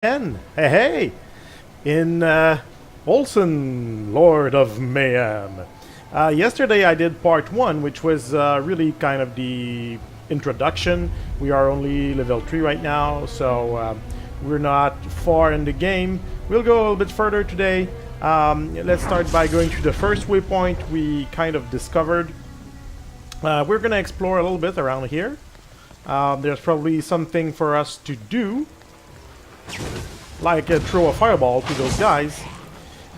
Hey, hey! In Wolcen, Lord of Mayhem. Yesterday I did part 1, which was really kind of the introduction. We are only level 3 right now, so we're not far in the game. We'll go a little bit further today. Let's start by going to the first waypoint we kind of discovered. We're going to explore a little bit around here. There's probably something for us to do, like throw a fireball to those guys.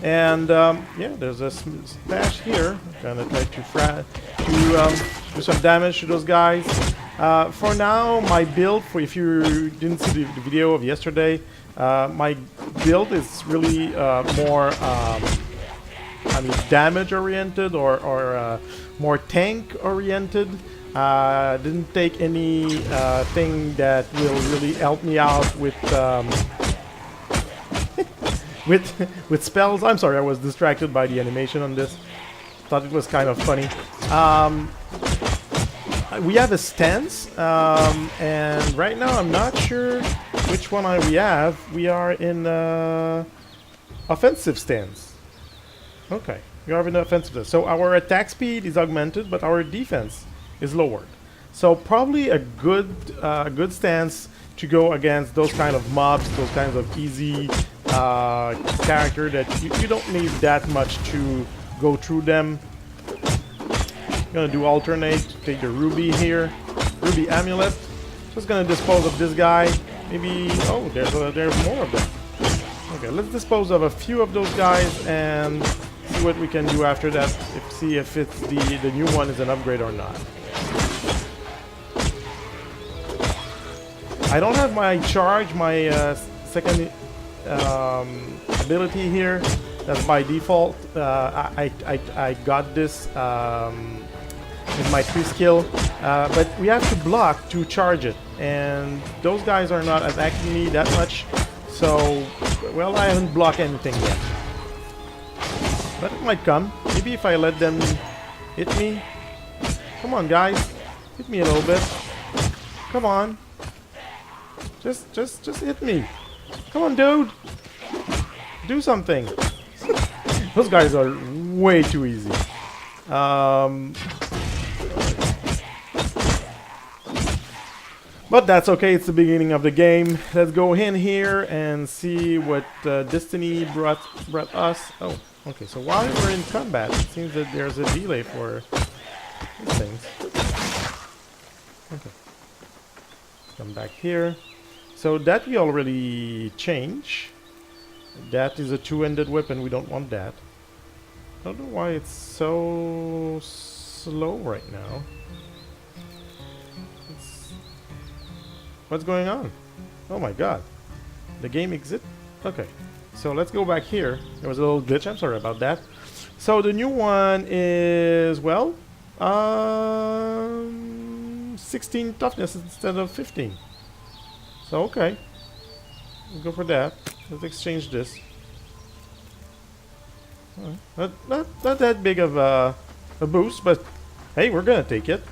And yeah, there's a stash here. I'm gonna try to do some damage to those guys. For now, my build, for if you didn't see the video of yesterday, my build is really more damage oriented or more tank oriented. Didn't take any thing that will really help me out with with spells. I'm sorry, I was distracted by the animation on this. Thought it was kind of funny. We have a stance, and right now I'm not sure which one we have. We are in offensive stance. Okay, we are in offensive stance. So our attack speed is augmented, but our defense is lowered. So probably a good stance to go against those kind of mobs, those kinds of easy character that you don't need that much to go through them. Gonna do alternate, take the ruby here, ruby amulet. Just gonna dispose of this guy. Maybe there's more of them. Okay, let's dispose of a few of those guys and see what we can do after that. See if it's the new one is an upgrade or not. I don't have my charge, my second ability here. That's by default. I got this with my 3 skill, but we have to block to charge it, and those guys are not attacking me that much. So, well, I haven't blocked anything yet, but it might come. Maybe if I let them hit me. Come on, guys, hit me a little bit. Come on. Just hit me. Come on, dude. Do something. Those guys are way too easy. But that's okay. It's the beginning of the game. Let's go in here and see what Destiny brought us. Oh, okay. So while we're in combat, it seems that there's a delay for these things. Okay. Come back here. So that we already changed. That is a two-handed weapon. We don't want that. I don't know why it's so slow right now. What's going on? Oh my god. The game exit? Okay. So let's go back here. There was a little glitch. I'm sorry about that. So the new one is, well, 16 toughness instead of 15. So, okay. We'll go for that. Let's exchange this. Not that big of a boost, but hey, we're gonna take it.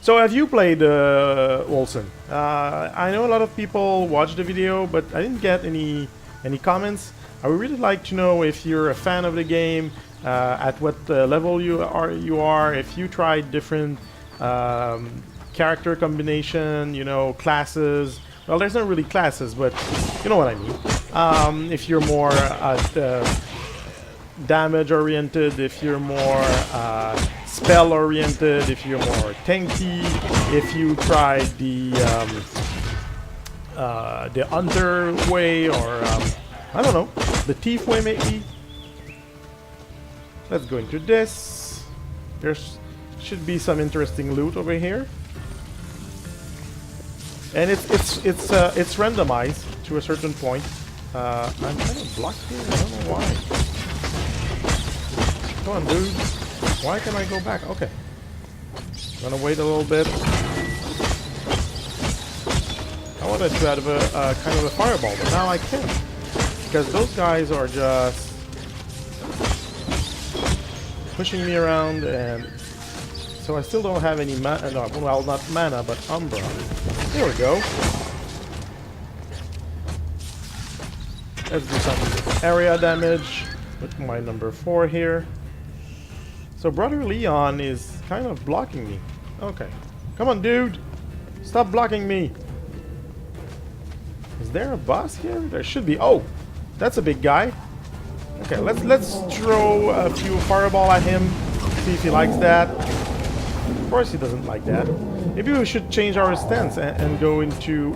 So, have you played Wolcen? I know a lot of people watched the video, but I didn't get any comments. I would really like to know if you're a fan of the game, at what level you are, if you tried different character combination, you know, classes. Well, there's not really classes, but you know what I mean. If you're more damage oriented, if you're more spell oriented, if you're more tanky, if you tried the hunter way, or I don't know, the thief way maybe. Let's go into this. There's should be some interesting loot over here. And it's randomized to a certain point. I'm kind of blocked here. I don't know why. Come on, dude. Why can I go back? Okay. Gonna wait a little bit. I wanted to have a kind of a fireball, but now I can't, because those guys are just pushing me around, and so I still don't have any mana. No, well, not mana, but Umbra. There we go. Let's do some area damage with my number 4 here. So Brother Leon is kind of blocking me. Okay. Come on, dude! Stop blocking me! Is there a boss here? There should be. Oh! That's a big guy. Okay, let's throw a few fireball at him. See if he likes that. Of course he doesn't like that. Maybe we should change our stance and go into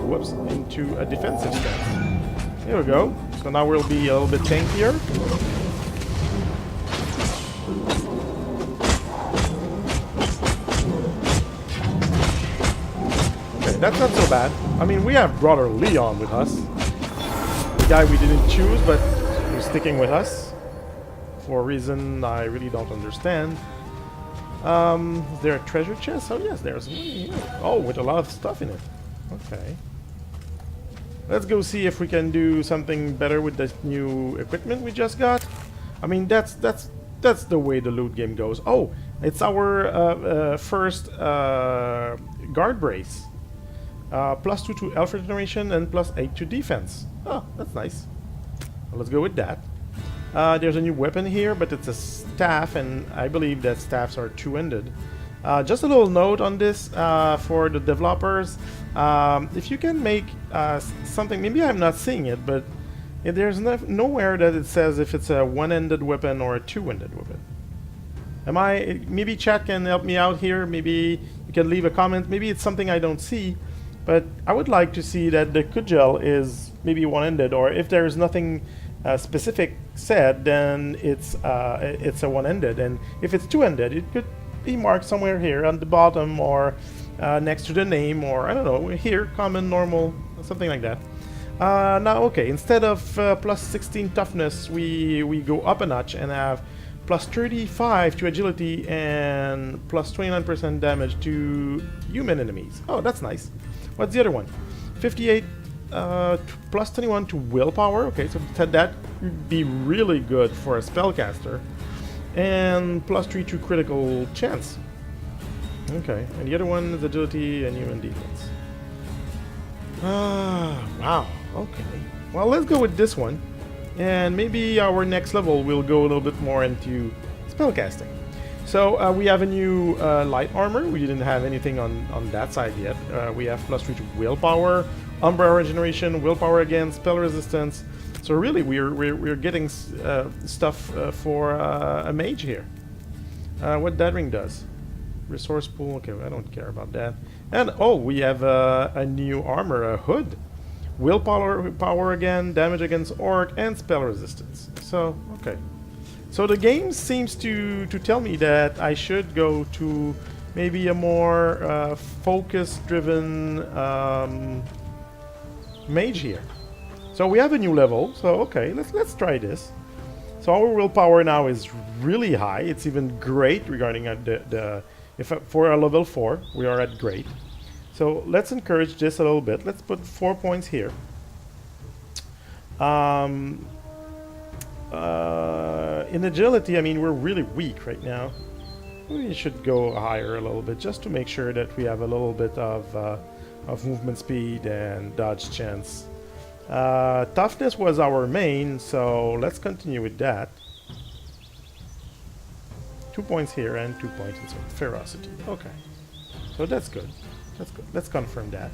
into a defensive stance. Here we go. So now we'll be a little bit tankier. Okay, that's not so bad. I mean, we have Brother Leon with us. The guy we didn't choose, but he's sticking with us for a reason I really don't understand. Is there a treasure chest? Oh yes, there's one here. Oh, with a lot of stuff in it. Okay. Let's go see if we can do something better with this new equipment we just got. I mean, that's the way the loot game goes. Oh, it's our first guard brace. +2 to health regeneration and +8 to defense. Oh, that's nice. Well, let's go with that. There's a new weapon here, but it's a staff, and I believe that staffs are two-ended. Just a little note on this for the developers. If you can make something, maybe I'm not seeing it, but there's nowhere that it says if it's a one-ended weapon or a two-ended weapon. Maybe chat can help me out here. Maybe you can leave a comment. Maybe it's something I don't see, but I would like to see that the cudgel is maybe one-ended, or if there's nothing specific said, then it's a one-ended, and if it's two-ended, it could be marked somewhere here on the bottom, or next to the name, or I don't know, here, common, normal, something like that. Now, okay, instead of +16 toughness, we go up a notch and have +35 to agility and +29% damage to human enemies. Oh, that's nice. What's the other one? 58 +21 to willpower. Okay, so that would be really good for a spellcaster. And +3 to critical chance. Okay, and the other one is agility and human defense. Wow. Okay. Well, let's go with this one. And maybe our next level will go a little bit more into spellcasting. So we have a new light armor. We didn't have anything on that side yet. We have +3 to willpower, Umbra regeneration, willpower again, spell resistance. So really, we're getting stuff for a mage here. What that ring does? Resource pool. Okay, I don't care about that. And oh, we have a new armor, a hood. Willpower again, damage against orc, and spell resistance. So okay. So the game seems to tell me that I should go to maybe a more focus-driven mage here. So we have a new level. So okay, let's try this. So our willpower now is really high. It's even great regarding for a level 4 we are at great. So let's encourage this a little bit. Let's put 4 points here. In agility, I mean, we're really weak right now. We should go higher a little bit just to make sure that we have a little bit of movement speed and dodge chance. Toughness was our main, so let's continue with that. 2 points here and 2 points in ferocity. Okay, so that's good. That's good. Let's confirm that.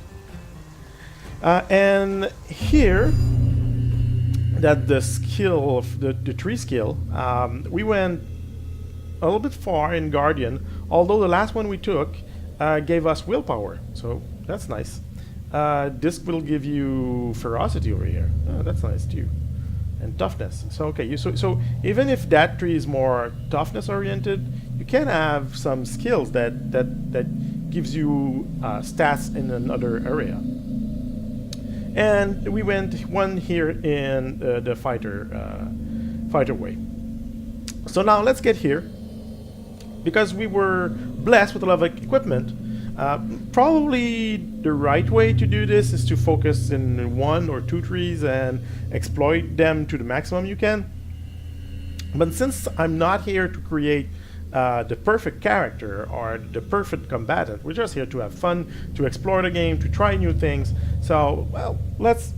And here, that the skill of the tree skill, we went a little bit far in Guardian, although the last one we took gave us willpower, so that's nice. This will give you ferocity over here. Oh, that's nice too. And toughness. So okay, so even if that tree is more toughness oriented, you can have some skills that gives you stats in another area. And we went one here in the fighter way. So now let's get here, because we were blessed with a lot of equipment. Probably the right way to do this is to focus in 1 or 2 trees and exploit them to the maximum you can. But since I'm not here to create the perfect character or the perfect combatant. We're just here to have fun, to explore the game, to try new things. So, well, let's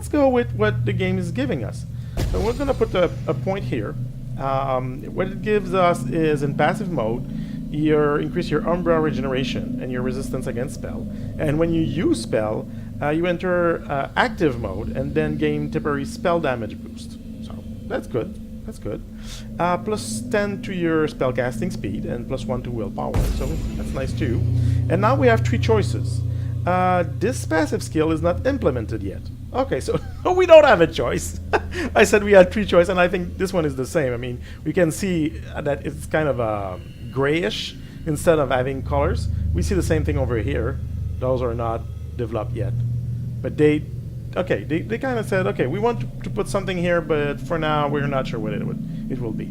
go with what the game is giving us. So we're gonna put a point here. What it gives us is in passive mode, increase your Umbra regeneration and your resistance against spell. And when you use spell, you enter active mode and then gain temporary spell damage boost. So that's good. That's good. Plus 10 to your spellcasting speed and plus 1 to willpower. So that's nice too. And now we have 3 choices. This passive skill is not implemented yet. Okay, so we don't have a choice. I said we had 3 choices, and I think this one is the same. I mean, we can see that it's kind of grayish instead of having colors. We see the same thing over here. Those are not developed yet. But they kind of said, okay, we want to put something here, but for now we're not sure what it will be.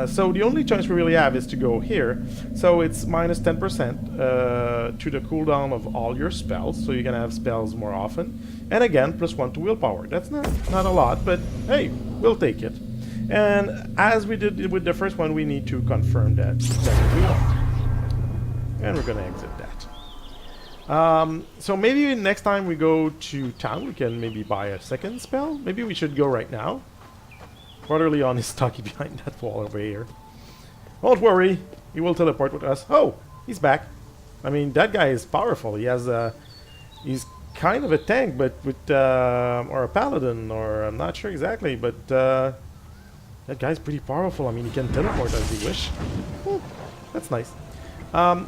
So the only choice we really have is to go here. So it's minus 10% to the cooldown of all your spells, so you can have spells more often. And again, plus 1 to willpower. That's not a lot, but hey, we'll take it. And as we did with the first one, we need to confirm that we want. And we're gonna exit that. So maybe next time we go to town, we can maybe buy a second spell. Maybe we should go right now. Brother Leon is stuck behind that wall over here. Don't worry, he will teleport with us. Oh, he's back. I mean, that guy is powerful. He has he's kind of a tank, but with or a paladin, or I'm not sure exactly, but that guy's pretty powerful. I mean, he can teleport as he wish. That's nice.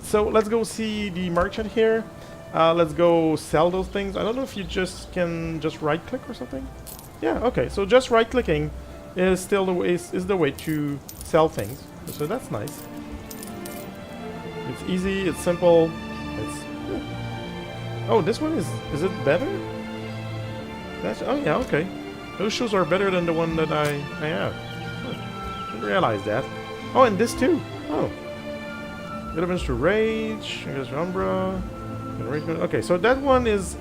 So let's go see the merchant here. Let's go sell those things. I don't know if you can just right click or something. Yeah, okay. So just right clicking is still the way to sell things. So that's nice. It's easy, it's simple. Oh, this one is it better? Oh yeah, okay. Those shoes are better than the one that I have. Didn't realize that. Oh, and this too. Oh. Relevance to rage, I guess Umbra. Okay, so that one is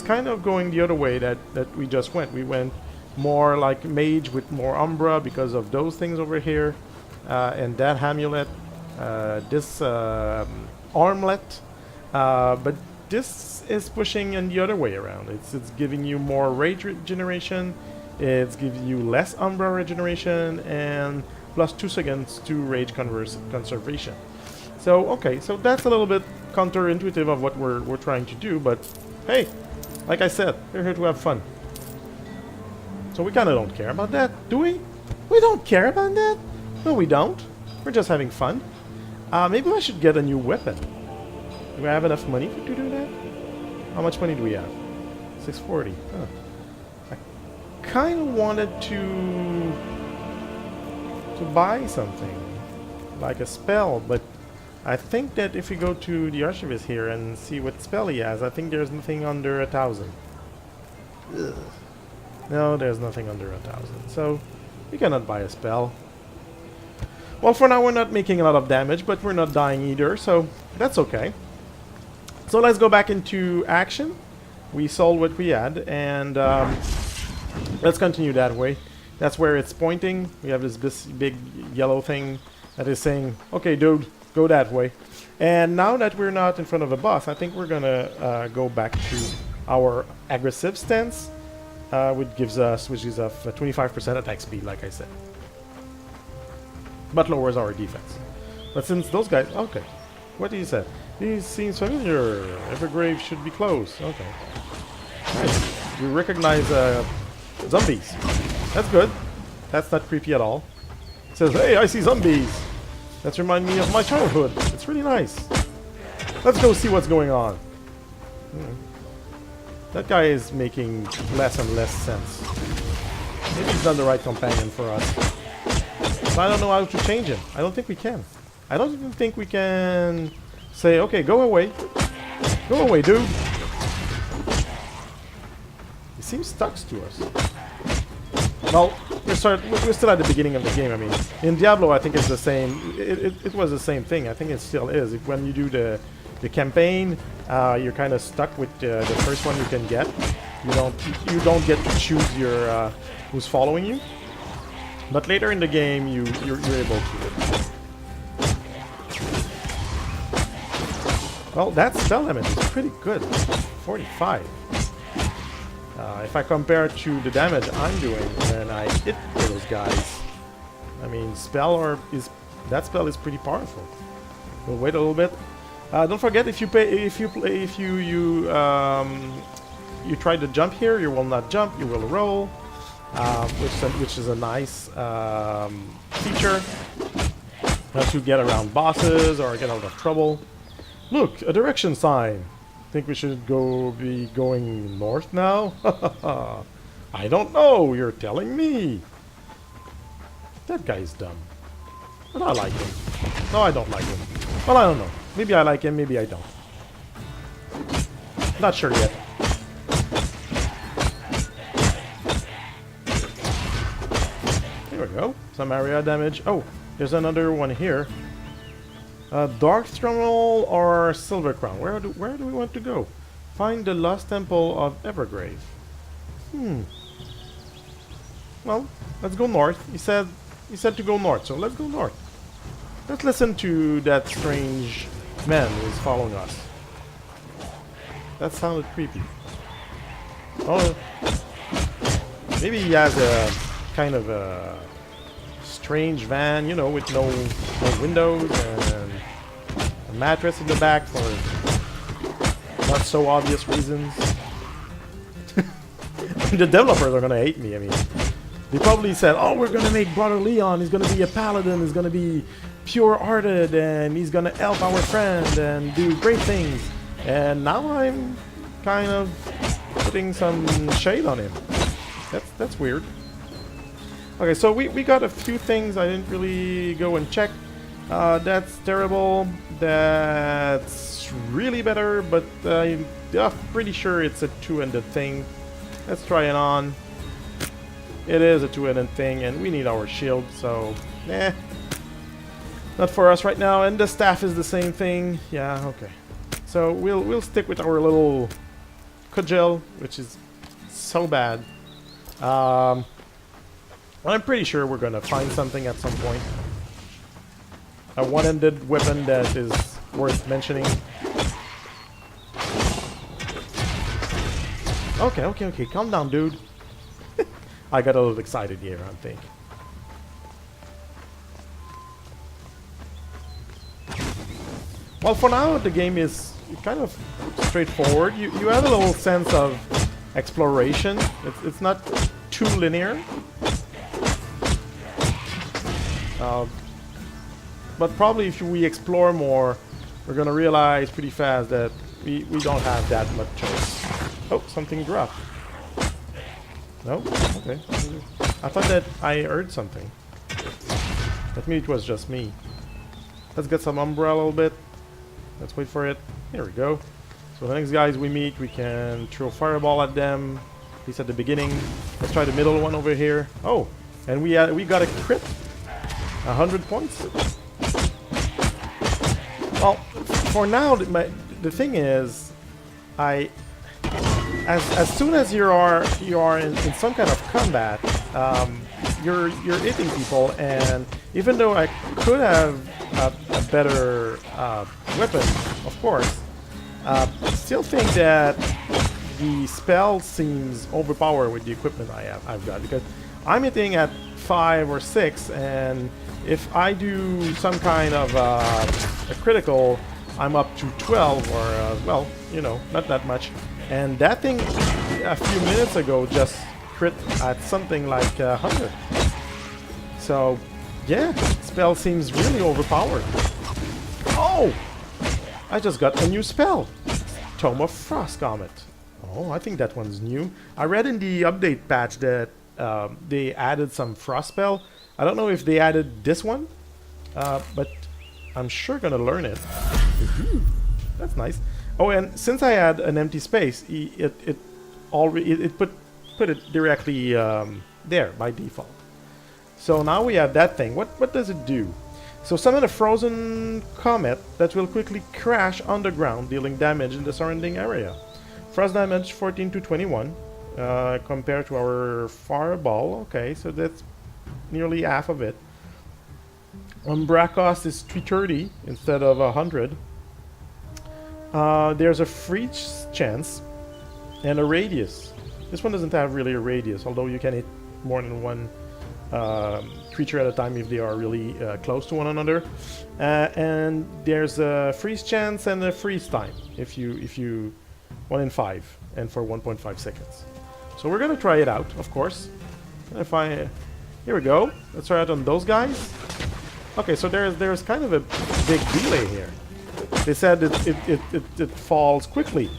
kind of going the other way that we just went. We went more like mage with more Umbra because of those things over here, and that amulet, this armlet, but this is pushing in the other way around. It's giving you more rage regeneration, it's giving you less Umbra regeneration, and plus 2 seconds to rage conservation. So okay, so that's a little bit counterintuitive of what we're trying to do, but hey, like I said, we're here to have fun. So we kind of don't care about that, do we? We don't care about that? No, we don't. We're just having fun. Maybe I should get a new weapon. Do we have enough money to do that? How much money do we have? 640. Huh. I kind of wanted to buy something, like a spell, but I think that if we go to the archivist here and see what spell he has, I think there's nothing under 1,000. Ugh. No, there's nothing under 1,000. So we cannot buy a spell. Well, for now we're not making a lot of damage, but we're not dying either, so that's okay. So let's go back into action. We sold what we had, and let's continue that way. That's where it's pointing. We have this big yellow thing that is saying, okay, dude, go that way. And now that we're not in front of a boss, I think we're gonna go back to our aggressive stance, which gives us 25% attack speed, like I said, but lowers our defense. But since those guys, okay, what did he say? He seems familiar. Evergrave should be close. Okay, nice. You recognize zombies. That's good. That's not creepy at all. It says, hey, I see zombies. That reminds me of my childhood. It's really nice. Let's go see what's going on. That guy is making less and less sense. Maybe he's not the right companion for us. But I don't know how to change him. I don't think we can. I don't even think we can say, okay, go away. Go away, dude. He seems stuck to us. Well, we're still at the beginning of the game. I mean, in Diablo, I think it's the same. It was the same thing. I think it still is. When you do the campaign, you're kind of stuck with the first one you can get. You don't get to choose your who's following you. But later in the game, you're able to. Well, that spell damage is pretty good. 45. If I compare it to the damage I'm doing when I hit those guys, I mean, that spell is pretty powerful. We'll wait a little bit. Don't forget, if you try to jump here, you will not jump. You will roll, which is a nice feature to get around bosses or get out of trouble. Look, a direction sign. Think we should be going north now? I don't know. You're telling me. That guy's dumb. But I like him. No, I don't like him. Well, I don't know. Maybe I like him, maybe I don't. Not sure yet. There we go. Some area damage. Oh, there's another one here. Dark Throne or Silver Crown? Where do we want to go? Find the lost temple of Evergrave. Well, let's go north. He said to go north, so let's go north. Let's listen to that strange man who's following us. That sounded creepy. Oh, maybe he has a kind of a strange van, you know, with no windows and a mattress in the back for not so obvious reasons. The developers are gonna hate me. I mean, they probably said, "Oh, we're gonna make Brother Leon. He's gonna be a paladin. He's gonna be pure-hearted, and he's gonna help our friend and do great things." And now I'm kind of putting some shade on him. That's weird. Okay, so we got a few things I didn't really go and check. That's terrible. That's really better, but I'm pretty sure it's a two-ended thing. Let's try it on. It is a two-ended thing, and we need our shield, so not for us right now. And the staff is the same thing. Yeah, okay. So we'll stick with our little cudgel, which is so bad. I'm pretty sure we're gonna find something at some point. A one-ended weapon that is worth mentioning. Okay, calm down, dude. I got a little excited here, I think. Well, for now, the game is kind of straightforward. You have a little sense of exploration. It's not too linear. But probably if we explore more, we're gonna realize pretty fast that we don't have that much choice. Oh, something dropped. No? Okay. I thought that I heard something. That means it was just me. Let's get some Umbra a little bit. Let's wait for it. Here we go. So the next guys we meet, we can throw fireball at them. At least at the beginning. Let's try the middle one over here. Oh, and we got a crit. 100 points. Well, for now, the thing is, as soon as you are in some kind of combat, you're hitting people, and even though I could have a better weapon, of course, I still think that the spell seems overpowered with the equipment I've got, because I'm hitting at 5 or 6, and if I do some kind of a critical, I'm up to 12, or well, you know, not that much. And that thing a few minutes ago just crit at something like 100. So yeah, spell seems really overpowered. Oh, I just got a new spell, Tome of Frost Comet. Oh, I think that one's new. I read in the update patch that they added some frost spell. I don't know if they added this one, but I'm sure gonna learn it. That's nice. Oh, and since I had an empty space, it put it directly there by default. So now we have that thing. What does it do? So summon a frozen comet that will quickly crash underground, dealing damage in the surrounding area. Frost damage 14 to 21 compared to our fireball. Okay, so that's nearly half of it. Umbra cost is 330 instead of 100. There's a free chance and a radius. This one doesn't have really a radius, although you can hit more than one creature at a time if they are really close to one another. And there's a freeze chance and a freeze time if you 1 in 5 and for 1.5 seconds. So we're gonna try it out, of course. If I here we go. Let's try it on those guys. Okay, so there's kind of a big delay here. They said it falls quickly.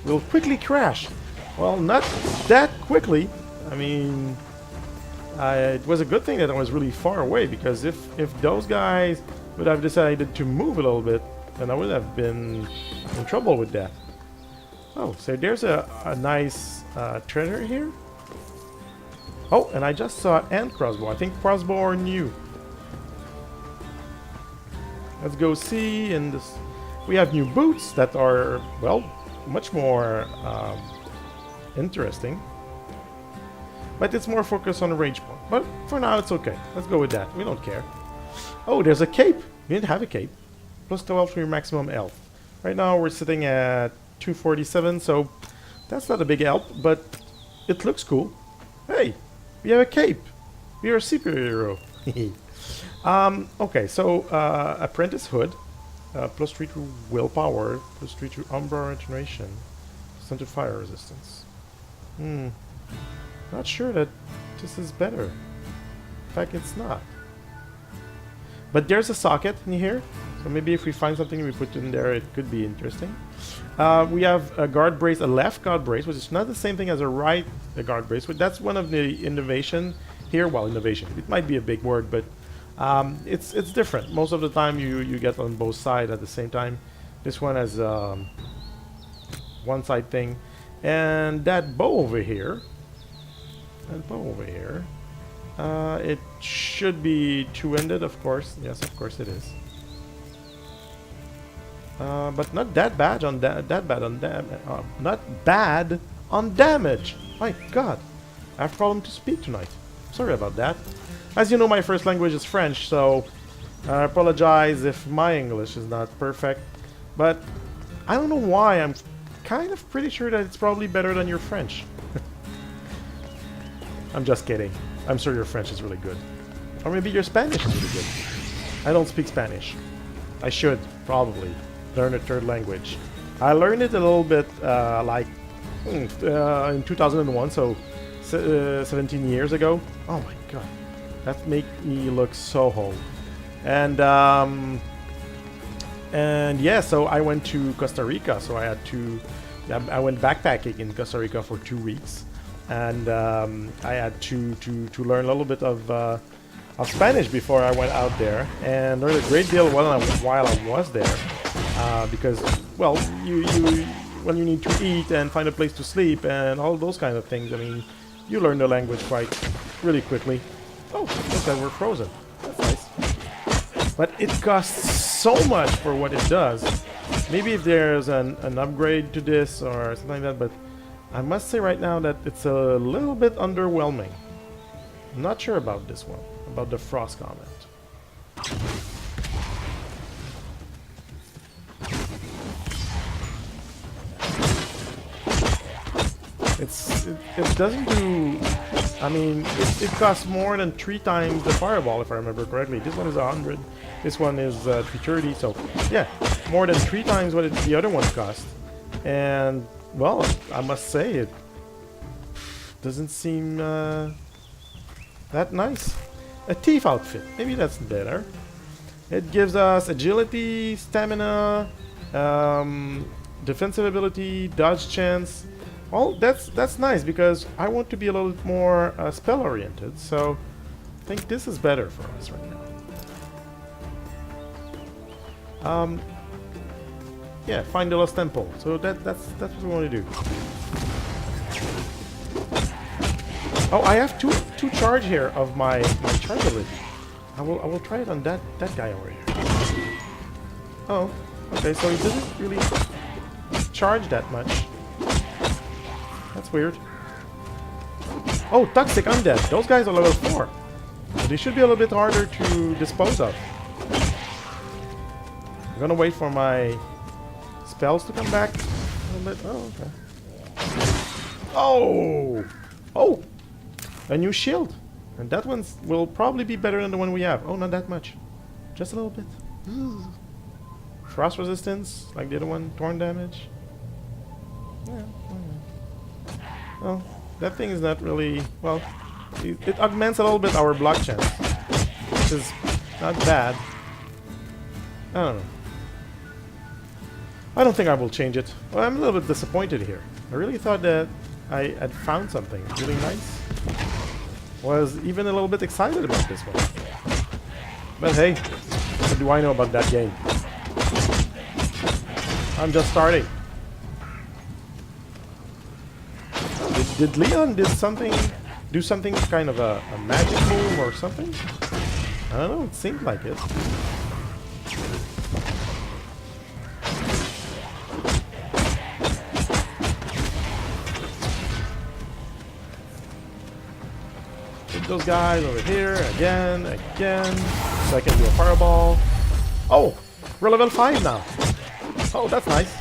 Will quickly crash. Well, not that quickly. I mean, it was a good thing that I was really far away, because if those guys would have decided to move a little bit, then I would have been in trouble with that. Oh, so there's a nice treasure here. Oh, and I just saw and crossbow. I think crossbow are new. Let's go see. And this, we have new boots that are, well, much more interesting. But it's more focused on the range point. But for now, it's okay. Let's go with that. We don't care. Oh, there's a cape. We didn't have a cape. Plus 12 for your maximum health. Right now, we're sitting at 247, so that's not a big help, but it looks cool. Hey, we have a cape. We are a superhero. Okay, so Apprentice Hood. Plus 3 to willpower. Plus 3 to Umbra regeneration. Plus 10 to fire resistance. Not sure that this is better. In fact, it's not. But there's a socket in here. So maybe if we find something we put in there, it could be interesting. We have a guard brace, a left guard brace, which is not the same thing as a right guard brace. But that's one of the innovation here. Well, innovation. It might be a big word, but it's different. Most of the time you get on both sides at the same time. This one has one side thing. And that bow over here. It should be two-ended, of course. Yes, of course it is. But not that bad on not bad on damage. My God, I have a problem to speak tonight. Sorry about that. As you know, my first language is French, so I apologize if my English is not perfect. But I don't know why. I'm kind of pretty sure that it's probably better than your French. I'm just kidding. I'm sure your French is really good. Or maybe your Spanish is really good. I don't speak Spanish. I should, probably, learn a third language. I learned it a little bit, in 2001, so 17 years ago. Oh my God. That made me look so old. And yeah, so I went to Costa Rica, so I had to... I went backpacking in Costa Rica for 2 weeks. And I had to learn a little bit of Spanish before I went out there, and learned a great deal while I was there, because, well, when you need to eat and find a place to sleep and all those kind of things, I mean, you learn the language really quickly. Oh, look, that we're frozen. That's nice. But it costs so much for what it does. Maybe if there's an upgrade to this or something like that, but I must say right now that it's a little bit underwhelming. I'm not sure about this one, about the frost comment. It doesn't do... I mean, it costs more than 3 times the fireball, if I remember correctly. This one is 100, this one is 330, so yeah, more than 3 times what the other ones cost. And... well, I must say, it doesn't seem that nice. A thief outfit, maybe that's better. It gives us agility, stamina, defensive ability, dodge chance. Well, that's nice, because I want to be a little bit more spell oriented. So I think this is better for us right now. Yeah, find the lost temple. So that's what we want to do. Oh, I have two charge here of my charge ability. I will try it on that guy over here. Oh, okay. So he doesn't really charge that much. That's weird. Oh, toxic undead. Those guys are level 4. So they should be a little bit harder to dispose of. I'm gonna wait for my spells to come back a little bit. Oh, okay. Oh! Oh! A new shield. And that one will probably be better than the one we have. Oh, not that much. Just a little bit. Frost resistance, like the other one. Torn damage. Yeah. Well, that thing is not really... Well, it augments a little bit our block chance. Which is not bad. I don't know. I don't think I will change it. Well, I'm a little bit disappointed here. I really thought that I had found something really nice. Was even a little bit excited about this one. But hey, what do I know about that game? I'm just starting. Did Leon do something kind of a magic move or something? I don't know, it seemed like it. Hit those guys over here, again, so I can do a fireball. Oh, we're level 5 now. Oh, that's nice.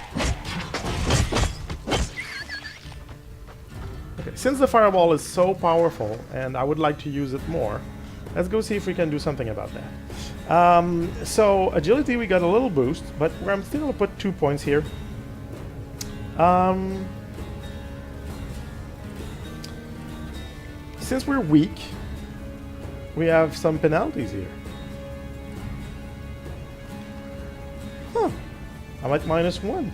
Okay, since the fireball is so powerful and I would like to use it more, let's go see if we can do something about that. So agility, we got a little boost, but I'm still gonna put 2 points here. Since we're weak, we have some penalties here. Huh. I'm at -1.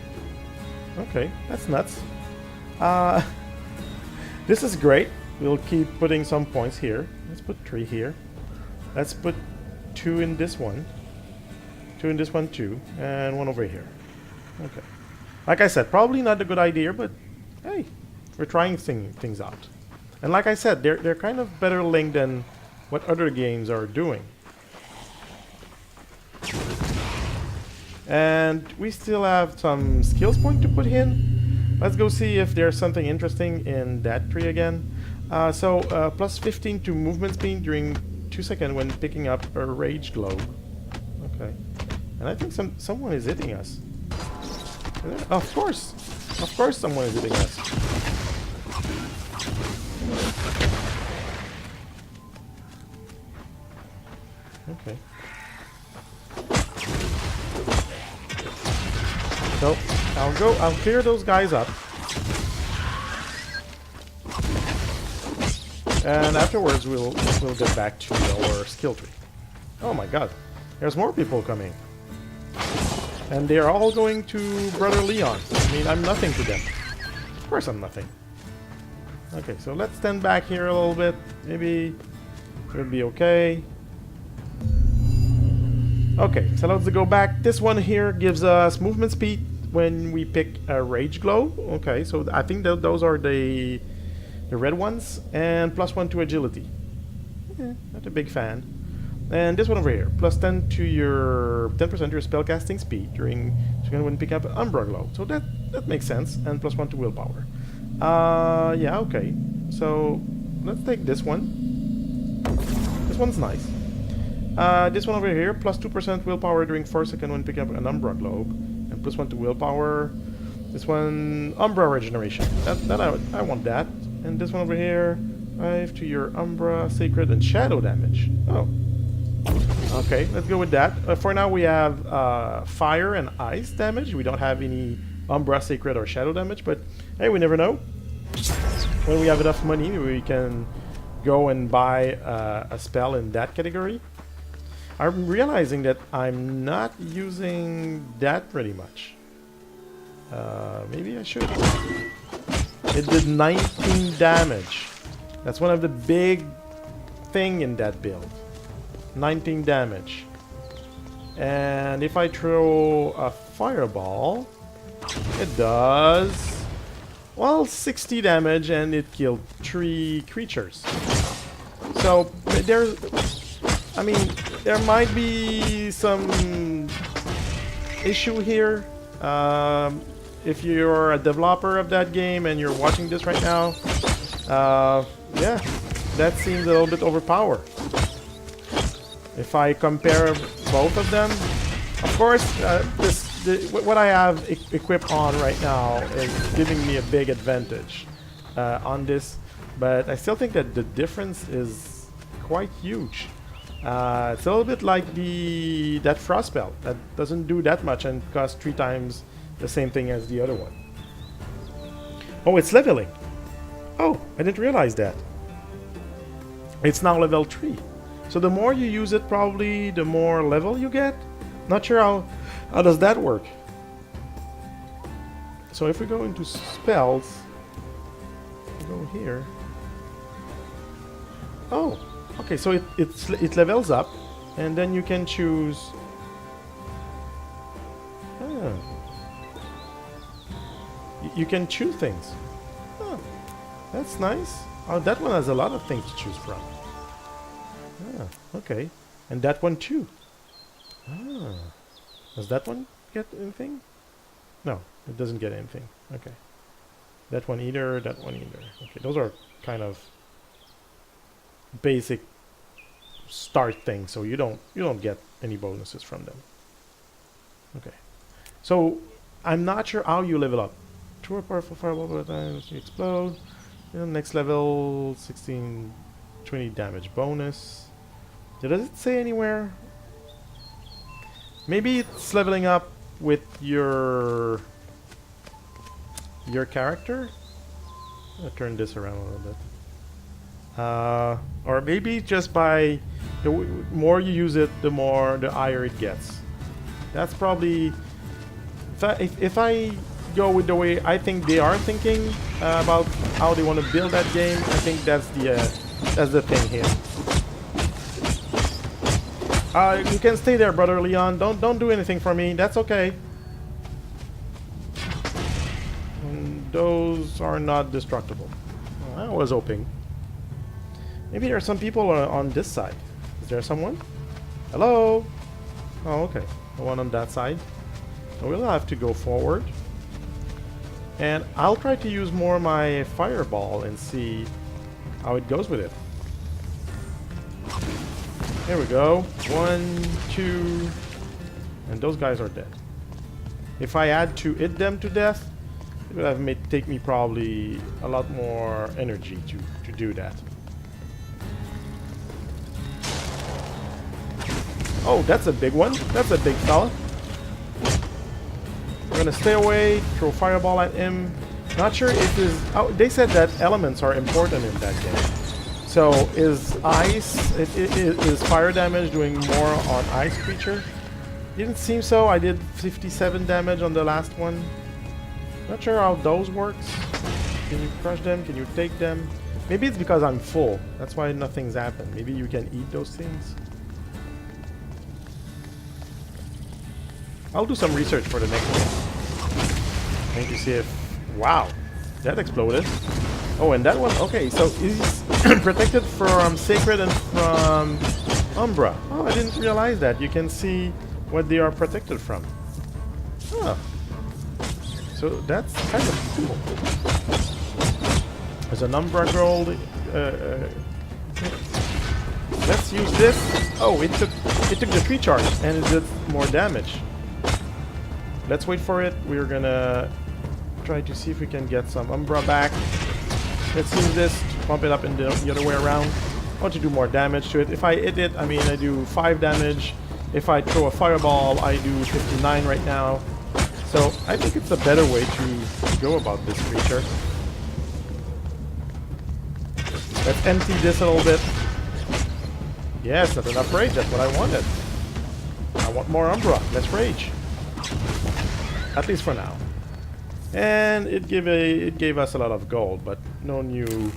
Okay, that's nuts. This is great. We'll keep putting some points here. Let's put 3 here. Let's put 2 in this one. 2 in this one too. And 1 over here. Okay. Like I said, probably not a good idea, but hey, we're trying things out. And like I said, they're kind of better linked than what other games are doing. And we still have some skills point to put in. Let's go see if there's something interesting in that tree again. Plus 15 to movement speed during 2 seconds when picking up a rage globe. Okay. And I think someone is hitting us. Of course someone is hitting us. Okay. So I'll clear those guys up. And afterwards we'll get back to our skill tree. Oh my god. There's more people coming. And they're all going to Brother Leon. I mean, I'm nothing to them. Of course I'm nothing. Okay, so let's stand back here a little bit. Maybe it'll be okay. Okay, so let's go back. This one here gives us movement speed when we pick a rage globe. Okay, so I think those are the red ones. And +1 to agility. Yeah, not a big fan. And this one over here, +10% to your spellcasting speed during when pick up an Umbra Globe. So that makes sense. And +1 to willpower. Yeah, okay. So let's take this one. This one's nice. This one over here, +2% willpower during 4 seconds when picking up an Umbra Globe, and +1 to willpower. This one, Umbra regeneration. I want that. And this one over here, 5 to your Umbra, Sacred, and Shadow damage. Oh. Okay, let's go with that. For now, we have fire and ice damage. We don't have any Umbra, Sacred, or Shadow damage, but hey, we never know. When we have enough money, we can go and buy a spell in that category. I'm realizing that I'm not using that pretty much. Maybe I should. It did 19 damage. That's one of the big thing in that build. 19 damage. And if I throw a fireball, it does, well, 60 damage, and it killed 3 creatures. So I mean, there might be some issue here. If you're a developer of that game and you're watching this right now, yeah, that seems a little bit overpowered. If I compare both of them, of course, what I have equipped on right now is giving me a big advantage on this, but I still think that the difference is quite huge. It's a little bit like that frost spell that doesn't do that much and costs 3 times the same thing as the other one. Oh, it's leveling. Oh, I didn't realize that. It's now level 3. So the more you use it, probably the more level you get. Not sure how does that work. So if we go into spells, go here. Oh, okay. So it levels up, and then you can choose. You can choose things. Oh, that's nice. Oh, that one has a lot of things to choose from. Okay. And that one too. Does that one get anything? No, it doesn't get anything. Okay. That one either, that one either. Okay, those are kind of basic start things, so you don't get any bonuses from them. Okay. So I'm not sure how you level up. True or powerful fireball by the time you explode. Next level 16 20 damage bonus. Does it say anywhere? Maybe it's leveling up with your character. I'll turn this around a little bit. Or maybe just by the more you use it, the higher it gets. That's probably if I go with the way I think they are thinking about how they want to build that game. I think that's the thing here. You can stay there, brother Leon. Don't do anything for me. That's okay. And those are not destructible. I was hoping. Maybe there are some people on this side. Is there someone? Hello? Oh, okay. The one on that side. So we'll have to go forward. And I'll try to use more my fireball and see how it goes with it. There we go. 1, 2, and those guys are dead. If I had to hit them to death, it would have take me probably a lot more energy to do that. Oh, that's a big one. That's a big fella. We're gonna stay away, throw fireball at him. Not sure if his... Oh, they said that elements are important in that game. So is fire damage doing more on ice creature? Didn't seem so. I did 57 damage on the last one. Not sure how those works. Can you crush them? Can you take them? Maybe it's because I'm full. That's why nothing's happened. Maybe you can eat those things. I'll do some research for the next one. Trying to see if... Wow! That exploded. Oh, and that one... Okay, so he's protected from Sacred and from Umbra. Oh, I didn't realize that. You can see what they are protected from. Oh. So that's kind of cool. There's an Umbra gold. Let's use this. Oh, it took the 3 charge and it did more damage. Let's wait for it. We're gonna try to see if we can get some Umbra back. Let's use this to pump it up in the other way around. I want to do more damage to it. If I hit it, I mean, I do 5 damage. If I throw a fireball, I do 59 right now. So I think it's a better way to go about this creature. Let's empty this a little bit. Yes, not enough rage. That's what I wanted. I want more Umbra. Let's rage. At least for now. And it gave us a lot of gold, but no new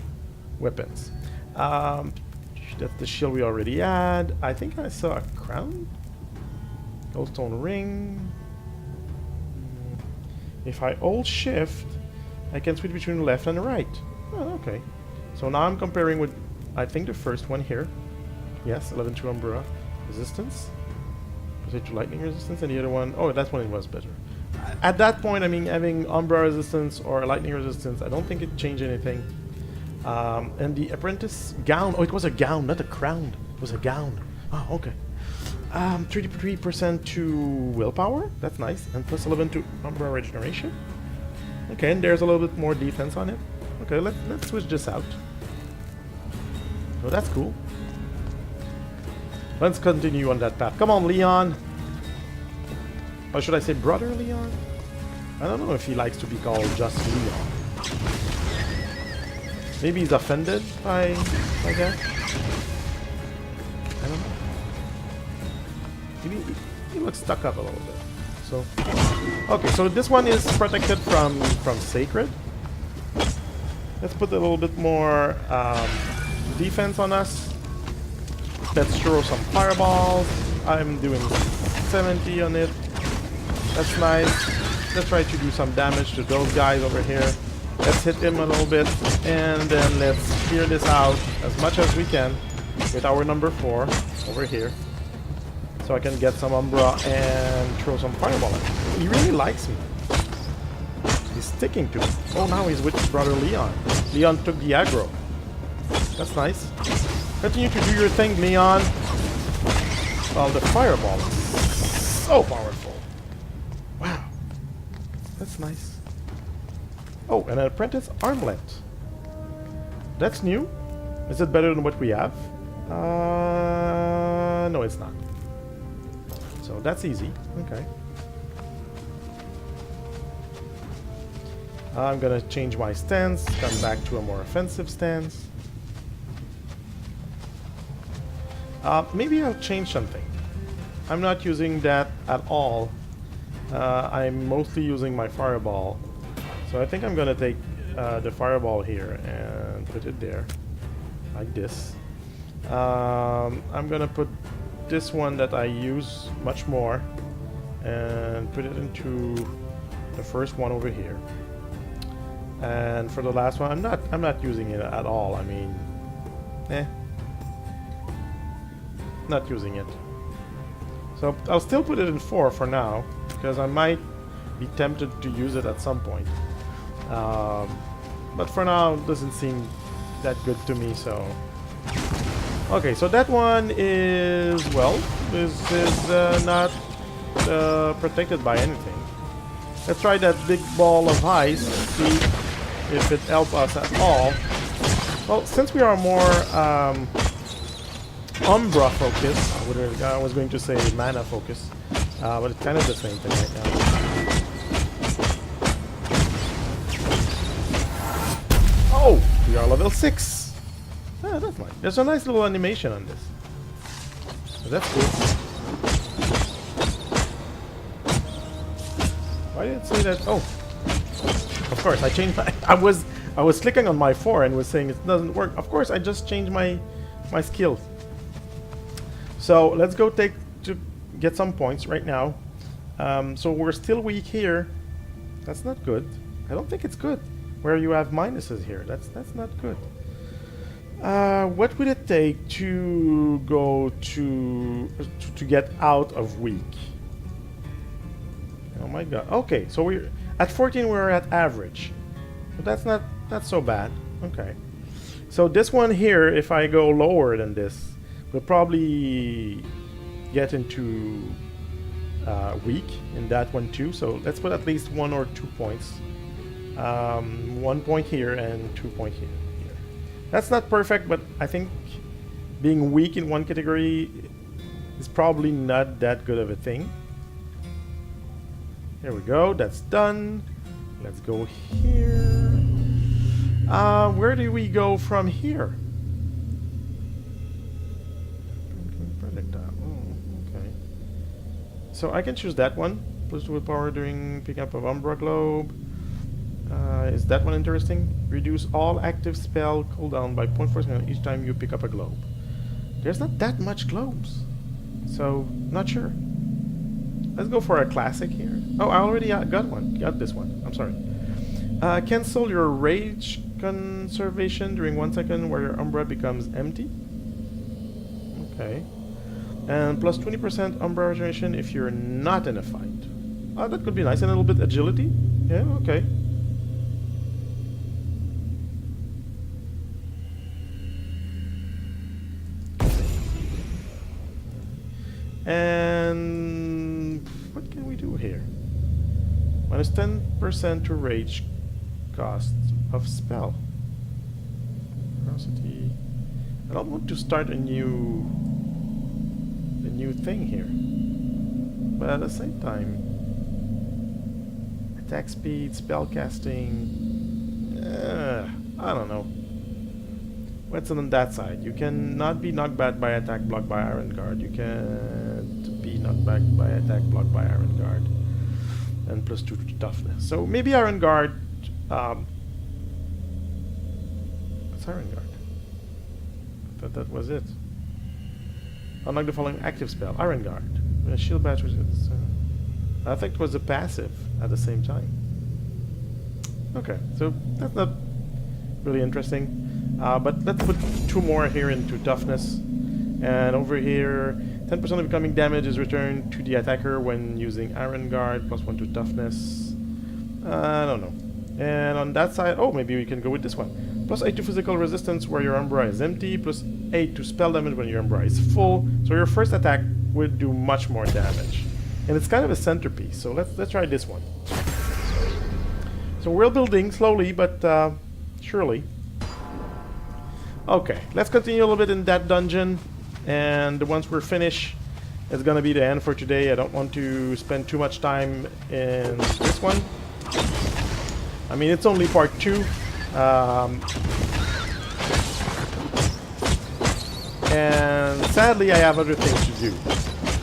weapons. That's the shield we already had. I think I saw a crown. Goldstone ring. If I hold shift, I can switch between the left and the right. Oh, okay. So now I'm comparing with, I think, the first one here. Yes, 11 to Umbra resistance. Was it to lightning resistance? And the other one, oh, that one it was better. At that point, I mean, having Umbra resistance or lightning resistance, I don't think it changed anything. And the apprentice gown, oh, it was a gown, not a crown. It was a gown. Oh, okay. 33% to willpower. That's nice. And plus 11 to Umbra regeneration. Okay, and there's a little bit more defense on it. Okay, let's switch this out. So that's cool. Let's continue on that path. Come on, Leon. Or should I say brother Leon? I don't know if he likes to be called just Leon. Maybe he's offended by that. I don't know. Maybe he looks stuck up a little bit. So, okay, so this one is protected from Sacred. Let's put a little bit more defense on us. Let's throw some fireballs. I'm doing 70 on it. That's nice. Let's try to do some damage to those guys over here. Let's hit him a little bit, and then let's clear this out as much as we can with our number 4 over here. So I can get some Umbra and throw some fireball at him. He really likes me. He's sticking to me. Oh, now he's with his brother Leon. Leon took the aggro. That's nice. Continue to do your thing, Leon. Well, the fireball is so powerful. Wow. That's nice. Oh, and an apprentice armlet. That's new. Is it better than what we have? No, it's not. So that's easy. Okay. I'm gonna change my stance, come back to a more offensive stance. Maybe I'll change something. I'm not using that at all. I'm mostly using my fireball. So I think I'm gonna take the fireball here and put it there, like this. I'm gonna put this one that I use much more and put it into the first one over here. And for the last one, I'm not using it at all. I mean, not using it. So I'll still put it in 4 for now, because I might be tempted to use it at some point. But for now, it doesn't seem that good to me, so... Okay, so that one is, well, is not protected by anything. Let's try that big ball of ice, see if it helps us at all. Well, since we are more Umbra focused, I was going to say mana focused, but it's kind of the same thing right now. Oh, we are level 6. Ah, that's nice. There's a nice little animation on this. So that's cool. Why did it say that? Oh, of course I changed my. I was clicking on my 4 and was saying it doesn't work. Of course I just changed my skills. So let's go get some points right now. So we're still weak here. That's not good. I don't think it's good. Where you have minuses here. That's not good. What would it take to go to get out of weak? Oh my god. Okay, so we're at 14. We're at average, but that's so bad. Okay, so this one here, if I go lower than this, we'll probably get into weak in that one too. So let's put at least 1 or 2 points. 1 point here and 2 points here. That's not perfect, but I think being weak in one category is probably not that good of a thing. There we go, that's done. Let's go here. Where do we go from here? Oh, okay. So I can choose that one. Plus willpower during pickup of Umbra Globe. Is that one interesting? Reduce all active spell cooldown by 0.4 each time you pick up a globe. There's not that much globes, so not sure. Let's go for a classic here. Oh, I already got one. Got this one. I'm sorry. Cancel your rage conservation during 1 second where your Umbra becomes empty. Okay. And plus 20% Umbra regeneration if you're not in a fight. Oh, that could be nice. And a little bit agility. Yeah, okay. And what can we do here? Minus 10% to rage cost of spell. Ferocity. I don't want to start a new thing here. But at the same time, attack speed, spell casting. I don't know. What's on that side? You cannot be knocked back by attack blocked by Iron Guard. You can't be knocked back by attack blocked by Iron Guard. And +2 to toughness. So maybe Iron Guard. What's Iron Guard? I thought that was it. Unlock the following active spell. Iron Guard. Shield batch was I think it was a passive at the same time. Okay, so that's not really interesting. But let's put 2 more here into toughness. And over here, 10% of incoming damage is returned to the attacker when using Iron Guard, +1 to toughness. I don't know. And on that side, oh, maybe we can go with this one. +8 to physical resistance where your Umbra is empty, +8 to spell damage when your Umbra is full. So your first attack will do much more damage. And it's kind of a centerpiece, so let's try this one. So we're building slowly, but surely. Okay, let's continue a little bit in that dungeon, and once we're finished, it's gonna be the end for today. I don't want to spend too much time in this one. I mean, it's only part 2. And sadly, I have other things to do.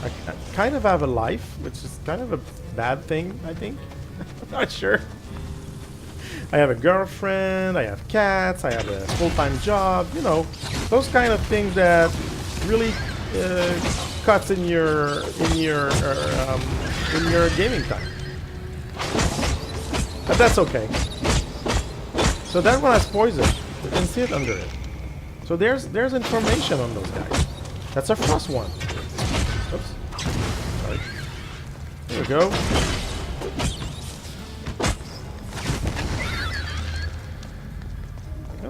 I kind of have a life, which is kind of a bad thing, I think. I'm not sure. I have a girlfriend, I have cats, I have a full-time job, you know, those kind of things that really cuts in your gaming time. But that's okay. So that one has poison. You can see it under it. So there's information on those guys. That's a frost one. Oops. Sorry. There we go.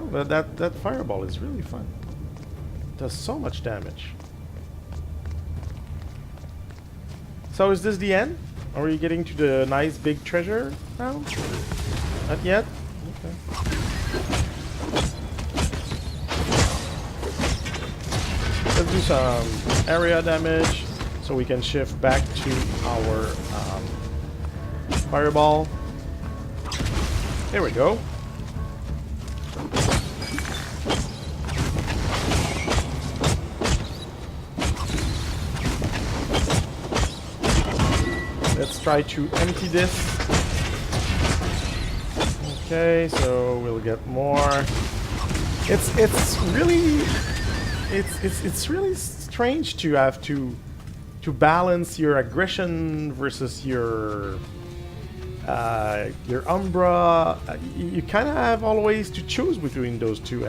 But that fireball is really fun. It does so much damage. So is this the end? Are we getting to the nice big treasure now? Not yet? Okay. Let's do some area damage so we can shift back to our fireball. There we go. Let's try to empty this. Okay, so we'll get more. It's really strange to have to balance your aggression versus your Umbra. You kind of have always to choose between those two,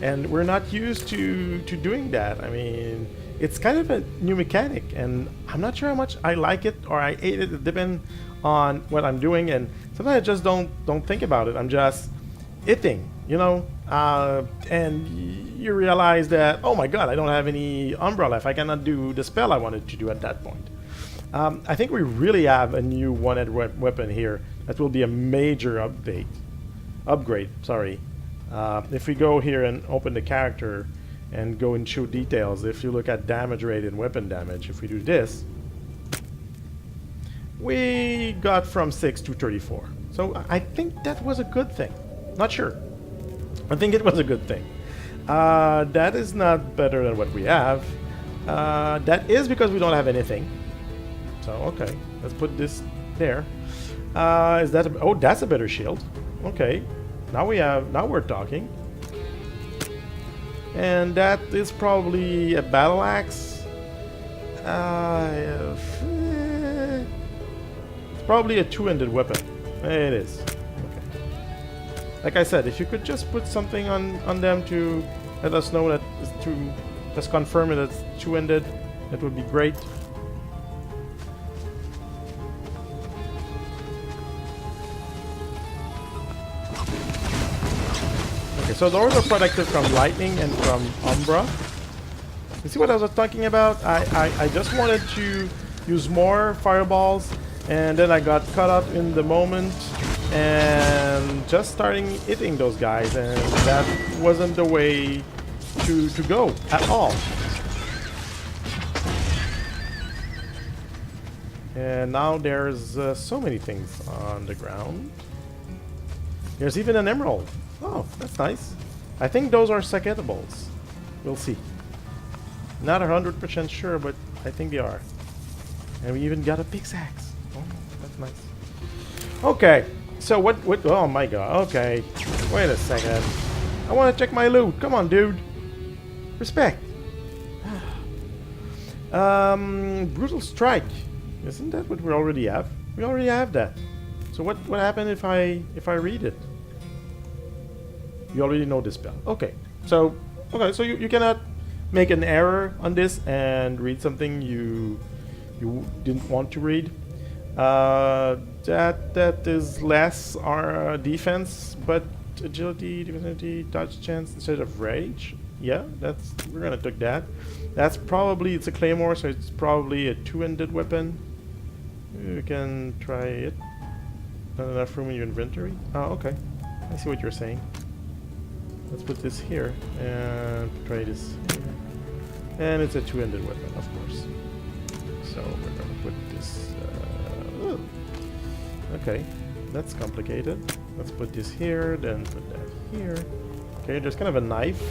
and we're not used to doing that. I mean, it's kind of a new mechanic, and I'm not sure how much I like it or I hate it. It depends on what I'm doing, and sometimes I just don't think about it. I'm just hitting, you know, and you realize that, oh my god, I don't have any Umbra left. I cannot do the spell I wanted to do at that point. I think we really have a new one-head weapon here that will be a major upgrade. Sorry. If we go here and open the character and go and show details, if you look at damage rate and weapon damage, if we do this, we got from 6 to 34. So I think that was a good thing. Not sure. I think it was a good thing. That is not better than what we have. That is because we don't have anything. So okay, let's put this there. Is that oh, that's a better shield. Okay, now we're talking. And that is probably a battle axe. It's probably a two-handed weapon. It is. Okay. Like I said, if you could just put something on them to let us know that to just confirm that it's two-handed, that would be great. Okay, so those are protected from lightning and from Umbra. You see what I was talking about? I just wanted to use more fireballs, and then I got caught up in the moment and just starting hitting those guys, and that wasn't the way to go at all. And now there's so many things on the ground. There's even an emerald. Oh, that's nice. I think those are sacketables. We'll see. Not 100% sure, but I think they are. And we even got a pickaxe. Oh, that's nice. Okay, so what? Oh my god. Okay, wait a second. I want to check my loot. Come on, dude. Respect. Brutal strike. Isn't that what we already have? We already have that. So what happened if I read it? You already know this spell. Okay. So you cannot make an error on this and read something you didn't want to read. That is less our defense, but agility, defensibility, dodge chance instead of rage. Yeah, we're gonna take that. That's probably, it's a claymore, so it's probably a two-handed weapon. You can try it. Not enough room in your inventory. Oh, okay. I see what you're saying. Let's put this here and try this here. And it's a two-handed weapon, of course. So we're gonna put this. Okay, that's complicated. Let's put this here, then put that here. Okay, there's kind of a knife.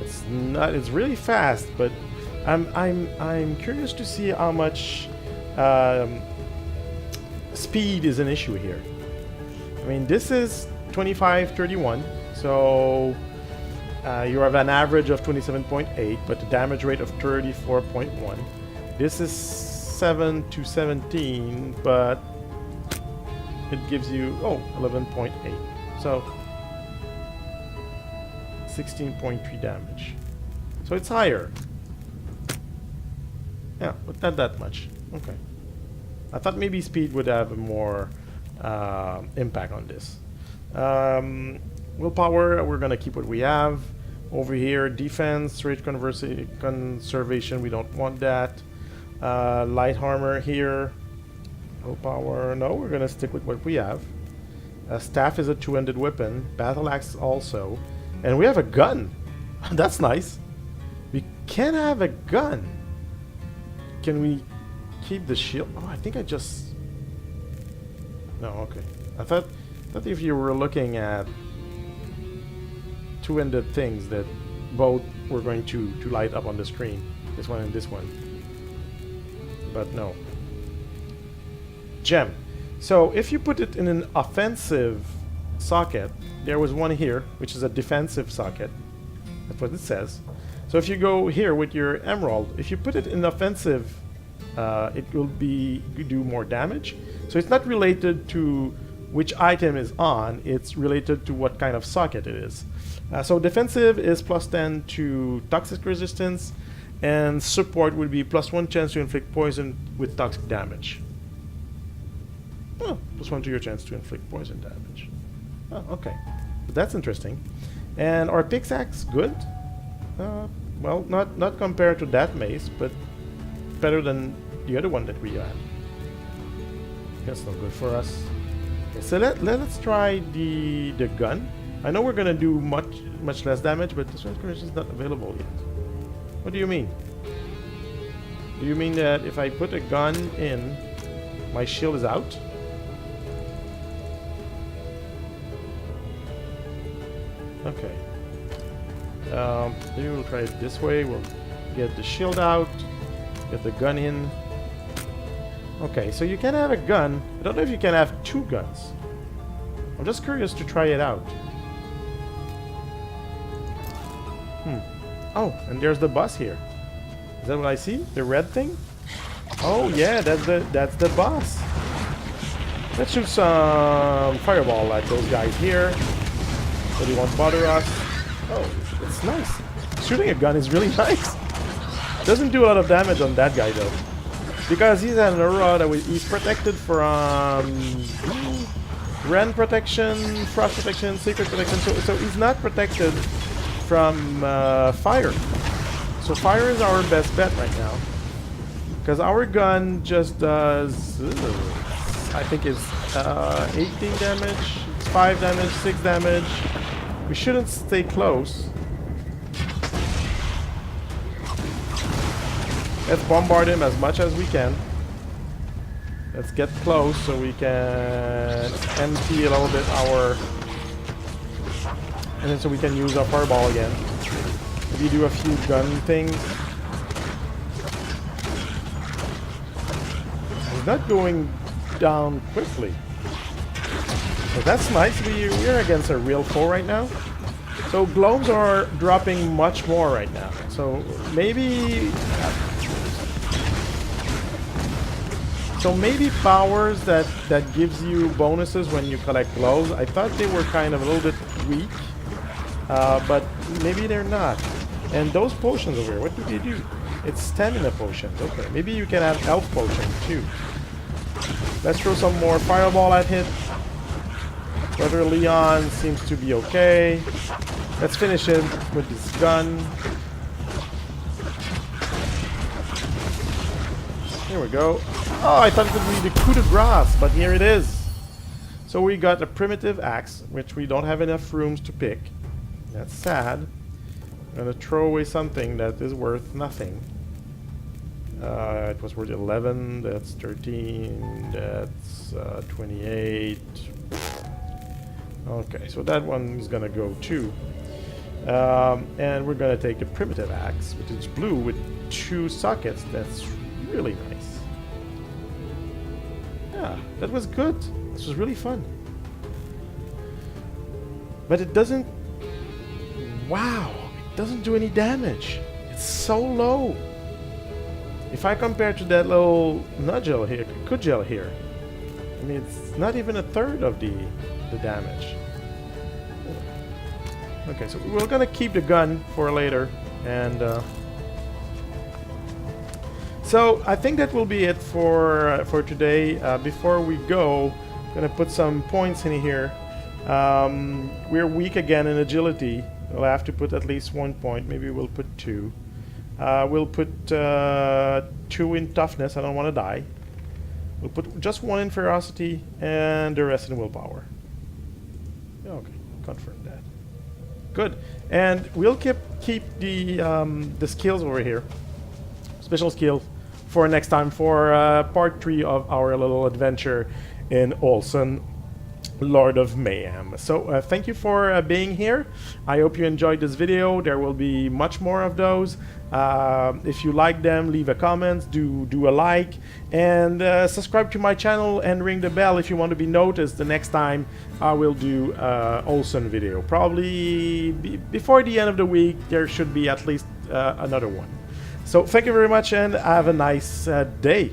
It's not. It's really fast, but I'm curious to see how much speed is an issue here. I mean, this is 25-31, so you have an average of 27.8, but the damage rate of 34.1. This is 7 to 17, but it gives you 11.8. So 16.3 damage. So it's higher. Yeah, but not that much. Okay. I thought maybe speed would have a more impact on this. Willpower, we're gonna keep what we have. Over here, defense, rage conservation, we don't want that. Light armor here. Willpower, no, we're gonna stick with what we have. Staff is a two-handed weapon. Battle axe also. And we have a gun. That's nice. We can have a gun. Can we keep the shield? Oh, I think I just... No, okay. I thought if you were looking at two-handed things that both were going to light up on the screen. This one and this one. But no. Gem. So if you put it in an offensive socket, there was one here, which is a defensive socket. That's what it says. So if you go here with your emerald, if you put it in offensive, it will do more damage. So it's not related to which item is on, it's related to what kind of socket it is. So defensive is +10 to toxic resistance, and support would be +1 chance to inflict poison with toxic damage. Oh, +1 to your chance to inflict poison damage. Oh, okay. But that's interesting. And our pickaxe, good. Well, not compared to that mace, but better than the other one that we had. That's not good for us. Okay, so let's try the gun. I know we're gonna do much less damage, but this one is not available yet. What do you mean? Do you mean that if I put a gun in, my shield is out? Okay. Maybe we'll try it this way. We'll get the shield out, get the gun in. Okay, so you can have a gun. I don't know if you can have two guns. I'm just curious to try it out. Oh, and there's the boss here. Is that what I see? The red thing? Oh yeah, that's the boss. Let's shoot some fireball at those guys here. So they won't bother us. Oh, it's nice. Shooting a gun is really nice. Doesn't do a lot of damage on that guy though, because he's an aura that he's protected from rend protection, frost protection, secret protection. So he's not protected from fire. So fire is our best bet right now. Because our gun just does... I think it's 18 damage, it's 5 damage, 6 damage. We shouldn't stay close. Let's bombard him as much as we can. Let's get close so we can empty a little bit our... And then so we can use our fireball again. Maybe do a few gun things. He's not going down quickly. So that's nice. We're against a real foe right now. So globes are dropping much more right now. So maybe... So maybe powers that gives you bonuses when you collect globes. I thought they were kind of a little bit weak. But maybe they're not. And those potions over here, what do they do? It's stamina potions. Okay, maybe you can have health potions too. Let's throw some more fireball at him. Brother Leon seems to be okay. Let's finish him with this gun. Here we go. Oh, I thought it would be the coup de grace, but here it is. So we got a primitive axe, which we don't have enough rooms to pick. That's sad. I'm gonna throw away something that is worth nothing. It was worth 11, that's 13, that's 28. Okay, so that one is gonna go too. And we're gonna take a primitive axe, which is blue with 2 sockets. That's really nice. Yeah, that was good. This was really fun. But it doesn't... Wow, it doesn't do any damage. It's so low. If I compare to that little Cudgel here, I mean, it's not even a third of the damage. Okay, so we're gonna keep the gun for later, and so I think that will be it for today. Before we go, I'm gonna put some points in here. We're weak again in agility. We'll have to put at least 1 point. Maybe we'll put 2. We'll put 2 in toughness. I don't want to die. We'll put just 1 in ferocity and the rest in willpower. Okay, confirm that. Good. And we'll keep the skills over here, special skills, for next time, for part 3 of our little adventure in Wolcen, Lord of Mayhem. So thank you for being here. I hope you enjoyed this video. There will be much more of those. If you like them, leave a comment, do a like, and subscribe to my channel and ring the bell if you want to be noticed the next time I will do Wolcen video. Probably before the end of the week there should be at least another one. So thank you very much and have a nice day.